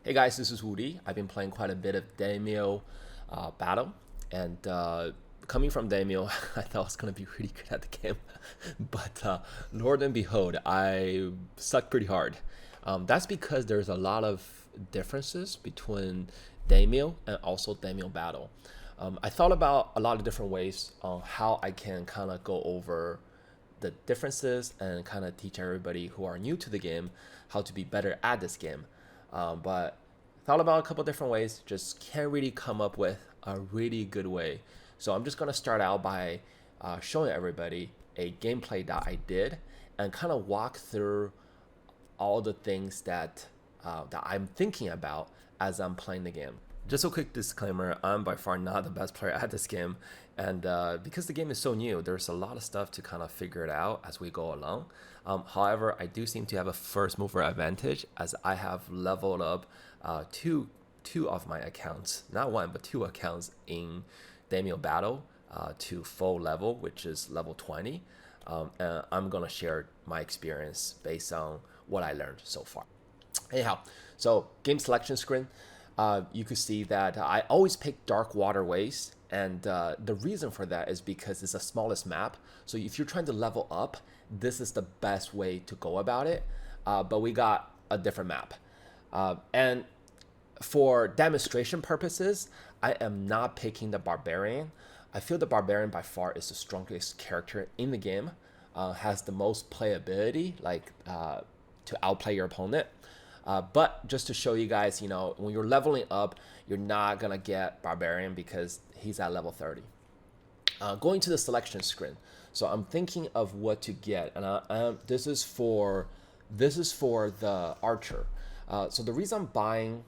Hey guys, this is Woody. I've been playing quite a bit of Demeo Battle, and coming from Demeo, I thought I was gonna be really good at the game, but Lord and behold, I sucked pretty hard. That's because there's a lot of differences between Demeo and also Demeo Battle. I thought about a lot of different ways on how I can kind of go over the differences and kind of teach everybody who are new to the game how to be better at this game. But thought about a couple different ways, just can't really come up with a really good way. So I'm just gonna start out by showing everybody a gameplay that I did and kind of walk through all the things that I'm thinking about as I'm playing the game. Just a quick disclaimer, I'm by far not the best player at this game, and because the game is so new, there's a lot of stuff to kind of figure it out as we go along. However, I do seem to have a first mover advantage as I have leveled up two of my accounts, not one, but two accounts in Demeo Battle to full level, which is level 20. And I'm going to share my experience based on what I learned so far. Anyhow, so game selection screen, you could see that I always pick dark waterways, and the reason for that is because it's the smallest map. So if you're trying to level up, this is the best way to go about it. But we got a different map. And for demonstration purposes, I am not picking the Barbarian. I feel the Barbarian by far is the strongest character in the game, has the most playability, like to outplay your opponent. But just to show you guys, when you're leveling up, you're not going to get Barbarian because he's at level 30. Going to the selection screen. So I'm thinking of what to get. And this is for the Archer. So the reason I'm buying,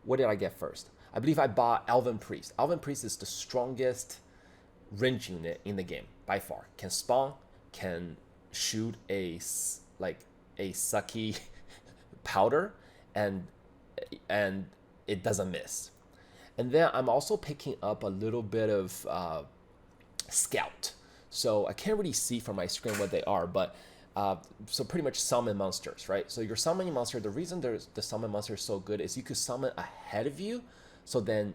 what did I get first? I believe I bought Elven Priest. Elven Priest is the strongest range unit in the game by far. Can spawn, can shoot a sucky powder, and it doesn't miss. And then I'm also picking up a little bit of scout. So I can't really see from my screen what they are, but so pretty much summon monsters, right? So you're summoning monster. The reason the summon monster is so good is you could summon ahead of you, so then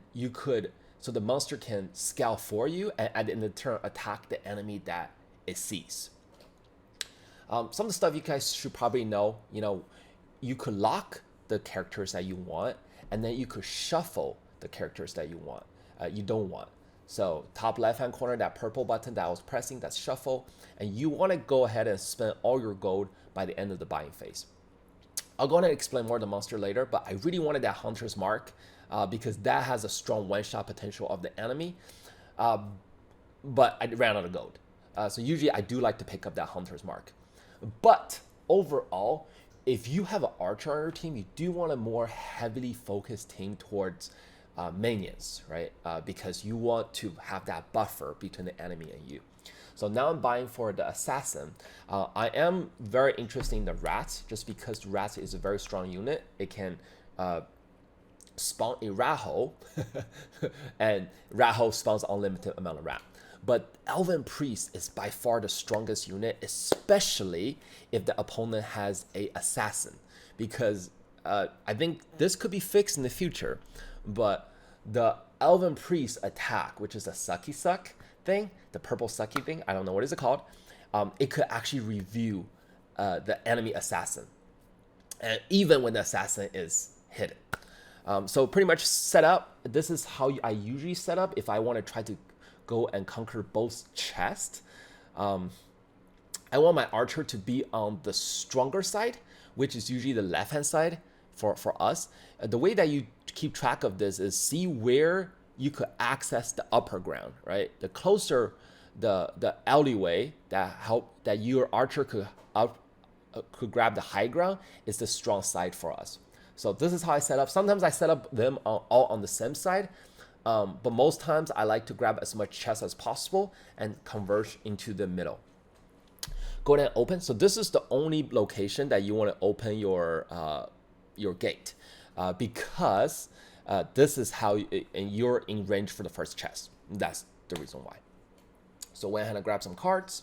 so the monster can scout for you and at the end of the turn attack the enemy that it sees. Some of the stuff you guys should probably know, you could lock the characters that you want, and then you could shuffle the characters that you don't want. So top left hand corner, that purple button that I was pressing, that's shuffle, and you want to go ahead and spend all your gold by the end of the buying phase. I'll go ahead and explain more of the monster later, but I really wanted that Hunter's Mark because that has a strong one-shot potential of the enemy, but I ran out of gold. So usually I do like to pick up that Hunter's Mark. But overall, if you have an archer on your team, you do want a more heavily focused team towards minions, right? Because you want to have that buffer between the enemy and you. So now I'm buying for the assassin. I am very interested in the rat, just because the rat is a very strong unit. It can spawn a rat hole, and rat hole spawns unlimited amount of rat. But Elven Priest is by far the strongest unit, especially if the opponent has a assassin, because I think this could be fixed in the future. But the Elven Priest attack, which is a sucky suck thing, the purple sucky thing, I don't know what is it called, it could actually review the enemy assassin, and even when the assassin is hidden. So pretty much set up, this is how I usually set up if I want to try to go and conquer both chests. I want my archer to be on the stronger side, which is usually the left hand side for us. The way that you keep track of this is see where you could access the upper ground, right? The closer the alleyway that your archer could grab the high ground is the strong side for us. So this is how I set up. Sometimes I set up them all on the same side, but most times I like to grab as much chest as possible and converge into the middle. Go ahead and open. So this is the only location that you want to open your gate, because this is how you're in range for the first chest. That's the reason why. So went ahead and grab some cards.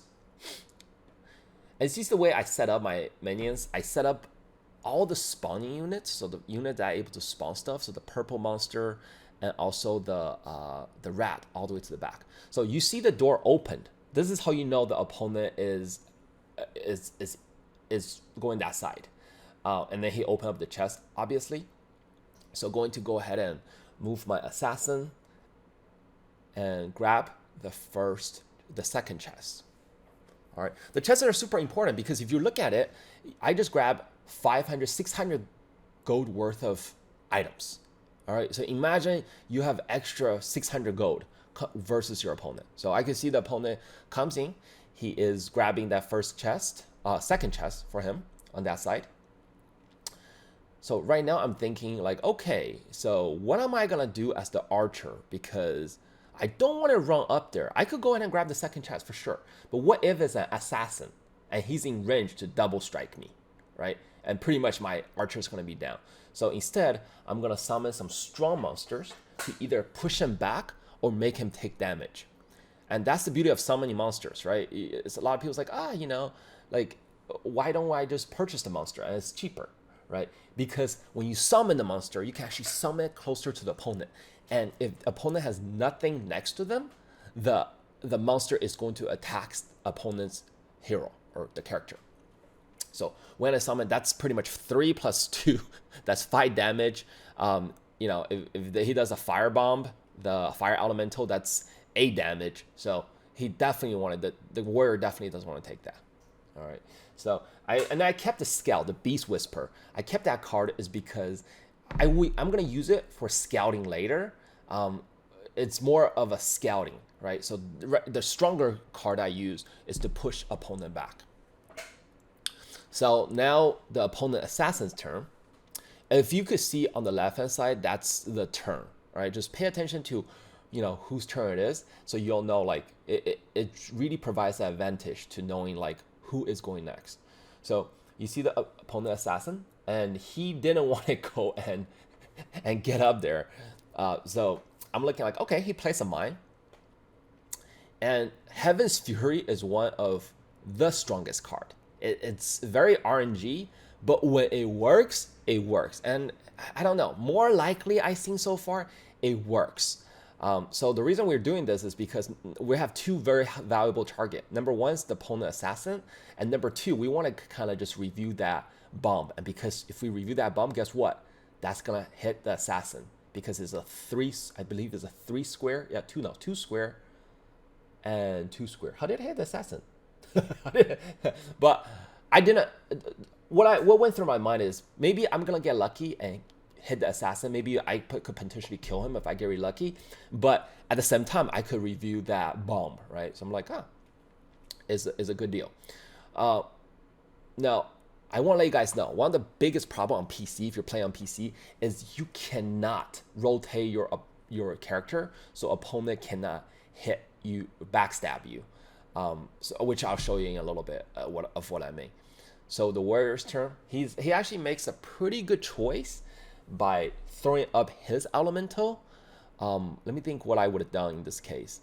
And this is the way I set up my minions. I set up all the spawning units, so the unit that are able to spawn stuff, so the purple monster and also the rat all the way to the back. So you see the door opened. This is how you know the opponent is is going that side. And then he opened up the chest, obviously. So going to go ahead and move my assassin and grab the second chest. All right, the chests are super important because if you look at it, I just grab 500, 600 gold worth of items. All right, so imagine you have extra 600 gold versus your opponent. So I can see the opponent comes in, he is grabbing that second chest for him on that side. So right now I'm thinking like, okay, so what am I gonna do as the archer? Because I don't want to run up there. I could go ahead and grab the second chest for sure. But what if it's an assassin and he's in range to double strike me, right? And pretty much my archer is gonna be down. So instead, I'm gonna summon some strong monsters to either push him back or make him take damage. And that's the beauty of summoning monsters, right? It's a lot of people's like, like, why don't I just purchase the monster and it's cheaper, right? Because when you summon the monster, you can actually summon it closer to the opponent. And if the opponent has nothing next to them, the monster is going to attack opponent's hero or the character. So when I summon, that's pretty much 3 plus 2. That's 5 damage. If he does a fire bomb, the fire elemental, that's 8 damage. So he definitely wanted the warrior definitely doesn't want to take that. All right. So I kept the scout, the beast whisper. I kept that card is because I'm gonna use it for scouting later. It's more of a scouting, right? So the stronger card I use is to push opponent back. So now the opponent assassin's turn. If you could see on the left hand side, that's the turn, right? Just pay attention to, whose turn it is, so you'll know like it really provides an advantage to knowing like who is going next. So you see the opponent assassin, and he didn't want to go and get up there. So I'm looking like, okay, he plays a mine. And Heaven's Fury is one of the strongest card. It's very RNG, but when it works, it works. And I don't know, more likely I've seen so far, it works. So the reason we're doing this is because we have 2 very valuable target. Number 1 is the opponent assassin, and number 2, we want to kind of just review that bomb. And because if we review that bomb, guess what? That's gonna hit the assassin because it's a 3. I believe it's a 3 square. Yeah, 2 square and 2 square. How did I hit the assassin? But I didn't. What went through my mind is maybe I'm gonna get lucky and hit the assassin. Maybe I could potentially kill him if I get really lucky. But at the same time, I could review that bomb, right? So I'm like, is a good deal. Now, I want to let you guys know, one of the biggest problem on PC, if you're playing on PC, is you cannot rotate your character, so opponent cannot hit you, backstab you. Which I'll show you in a little bit of what I mean. So the warrior's turn, he actually makes a pretty good choice by throwing up his elemental. Let me think what I would have done in this case.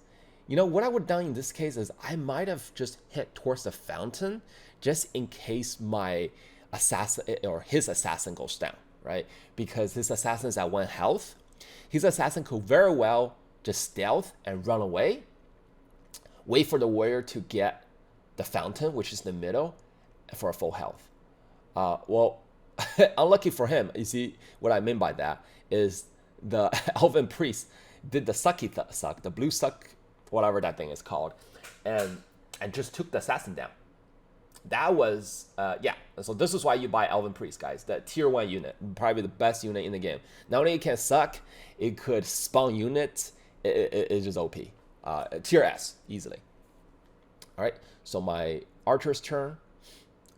What I would have done in this case is I might have just hit towards the fountain just in case my assassin or his assassin goes down, right? Because his assassin is at 1 health. His assassin could very well just stealth and run away, wait for the warrior to get the fountain, which is in the middle, for a full health. Well, unlucky for him, you see what I mean by that is the elven priest did the sucky suck, the blue suck, whatever that thing is called, and just took the assassin down. That was, so this is why you buy elven priest, guys. That tier 1 unit, probably the best unit in the game. Not only it can suck, it could spawn units. It's just OP. Tier S, easily. All right, so my archer's turn.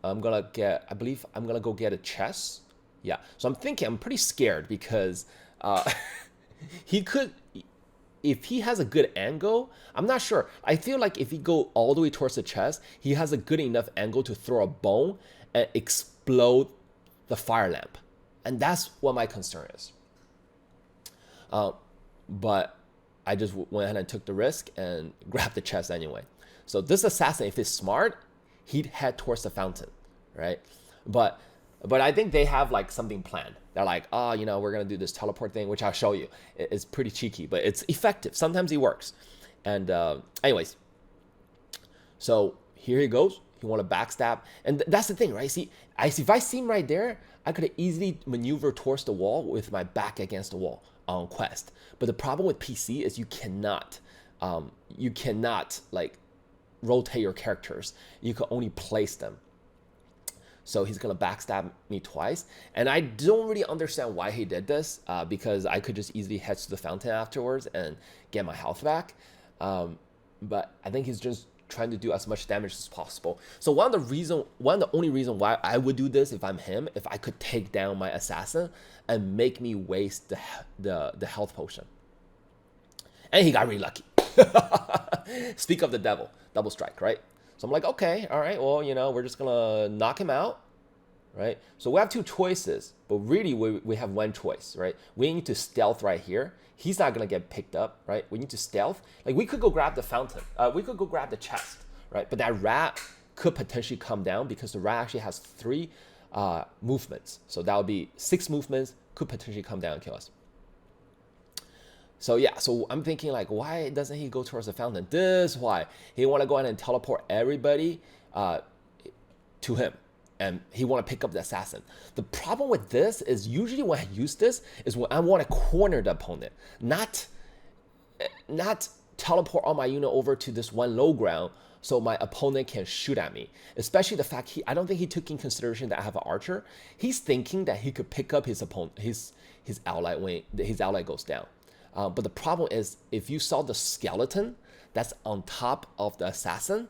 I believe I'm gonna go get a chest. Yeah, so I'm pretty scared because he could, if he has a good angle, I'm not sure. I feel like if he go all the way towards the chest, he has a good enough angle to throw a bone and explode the fire lamp. And that's what my concern is. But I just went ahead and took the risk and grabbed the chest anyway. So this assassin, if he's smart, he'd head towards the fountain, right? But But I think they have like something planned. They're like, oh, you know, we're gonna do this teleport thing, which I'll show you. It's pretty cheeky, but it's effective. Sometimes it works. And anyways, so here he goes. He want to backstab, and that's the thing, right? See, if I see him right there, I could easily maneuver towards the wall with my back against the wall on quest. But the problem with PC is you cannot like rotate your characters. You can only place them. So he's gonna backstab me twice, and I don't really understand why he did this because I could just easily head to the fountain afterwards and get my health back. But I think he's just trying to do as much damage as possible. So one of the only reason why I would do this if I'm him, if I could take down my assassin and make me waste the health potion. And he got really lucky. Speak of the devil, double strike, right? So I'm like, okay, all right, well, you know, we're just gonna knock him out, right? So we have two choices, but really we have one choice, right? We need to stealth right here. He's not gonna get picked up, right? We need to stealth. Like we could go grab the fountain, we could go grab the chest, right? But that rat could potentially come down because the rat actually has 3 movements. So that would be 6 movements, could potentially come down and kill us. So yeah, so I'm thinking like, why doesn't he go towards the fountain? This is why. He want to go ahead and teleport everybody to him. And he want to pick up the assassin. The problem with this is usually when I use this is when I want to corner the opponent. Not teleport all my unit over to this one low ground so my opponent can shoot at me. Especially the fact I don't think he took in consideration that I have an archer. He's thinking that he could pick up his opponent, his ally when his ally goes down. But the problem is, if you saw the skeleton that's on top of the assassin,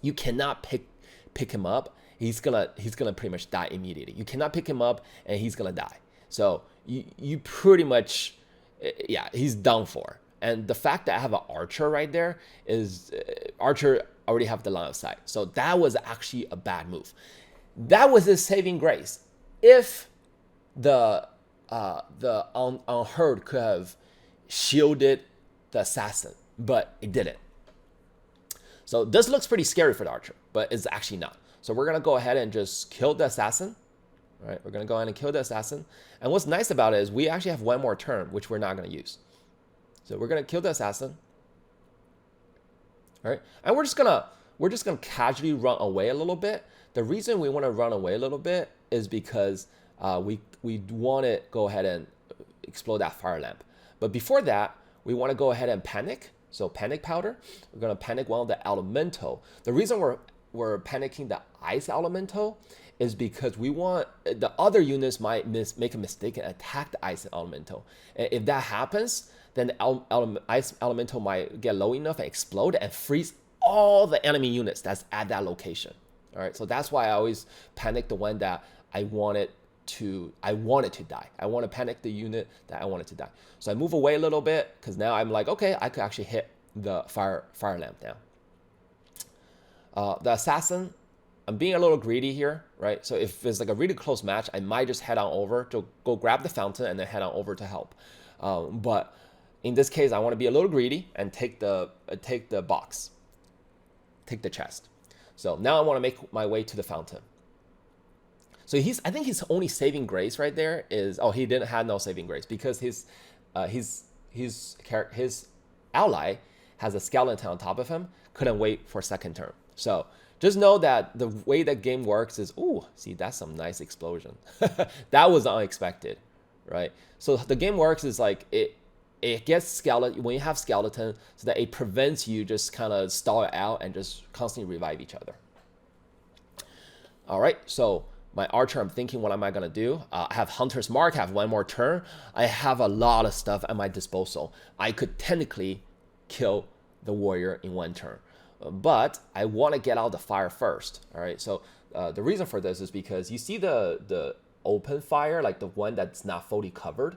you cannot pick him up. He's gonna pretty much die immediately. You cannot pick him up, and he's gonna die. So you pretty much, yeah, he's done for. And the fact that I have an archer right there is archer already have the line of sight. So that was actually a bad move. That was his saving grace. If the unheard could have shielded the assassin, but it didn't. So this looks pretty scary for the archer, but it's actually not. So we're gonna go ahead and just kill the assassin. All right, we're gonna go ahead and kill the assassin. And what's nice about it is we actually have one more turn, which we're not gonna use. So we're gonna kill the assassin. All right, and we're just gonna casually run away a little bit. The reason we want to run away a little bit is because we want to go ahead and explode that fire lamp. But before that, we want to go ahead and panic. So panic powder. We're going to panic one of the elemental. The reason we're panicking the ice elemental is because we want the other units might make a mistake and attack the ice elemental. And if that happens, then the ice elemental might get low enough and explode and freeze all the enemy units that's at that location. All right, so that's why I always panic the one that I wanted to die. I want to panic the unit that I wanted to die. So I move away a little bit because now I'm like, okay, I could actually hit the fire lamp now. The assassin, I'm being a little greedy here, right? So if it's like a really close match, I might just head on over to go grab the fountain and then head on over to help. But in this case, I want to be a little greedy and take the box, take the chest. So now I want to make my way to the fountain. So I think his only saving grace right there is, he didn't have no saving grace because his ally has a skeleton on top of him, couldn't wait for second turn. So just know that the way that game works is, see, that's some nice explosion. That was unexpected, right? So the game works is like it gets skeleton when you have skeleton, so that it prevents you just kind of stall it out and just constantly revive each other. All right, so my archer, I'm thinking, what am I gonna do? I have Hunter's Mark, I have one more turn. I have a lot of stuff at my disposal. I could technically kill the warrior in one turn, but I want to get out the fire first. All right, so the reason for this is because you see the open fire, like the one that's not fully covered.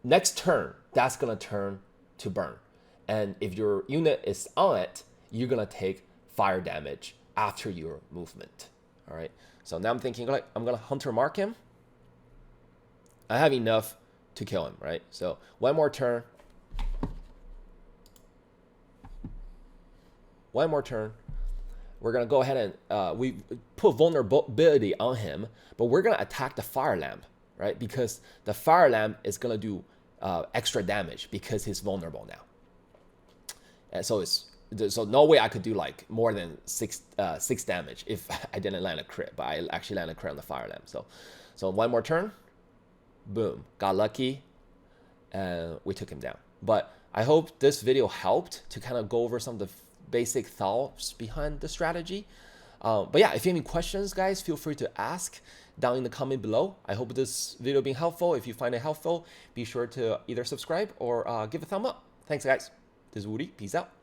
Next turn, that's gonna turn to burn, and if your unit is on it, you're gonna take fire damage after your movement. All right, so now I'm thinking, like, I'm gonna Hunter Mark him. I have enough to kill him, right? So one more turn. we're gonna go ahead and we put vulnerability on him, but we're gonna attack the fire lamp, right? Because the fire lamp is gonna do extra damage because he's vulnerable now. And so so no way I could do like more than six damage if I didn't land a crit, but I actually landed a crit on the fire lamp. So one more turn, boom, got lucky, and we took him down. But I hope this video helped to kind of go over some of the basic thoughts behind the strategy. But yeah, if you have any questions, guys, feel free to ask down in the comment below. I hope this video being helpful. If you find it helpful, be sure to either subscribe or give a thumb up. Thanks, guys. This is Woody. Peace out.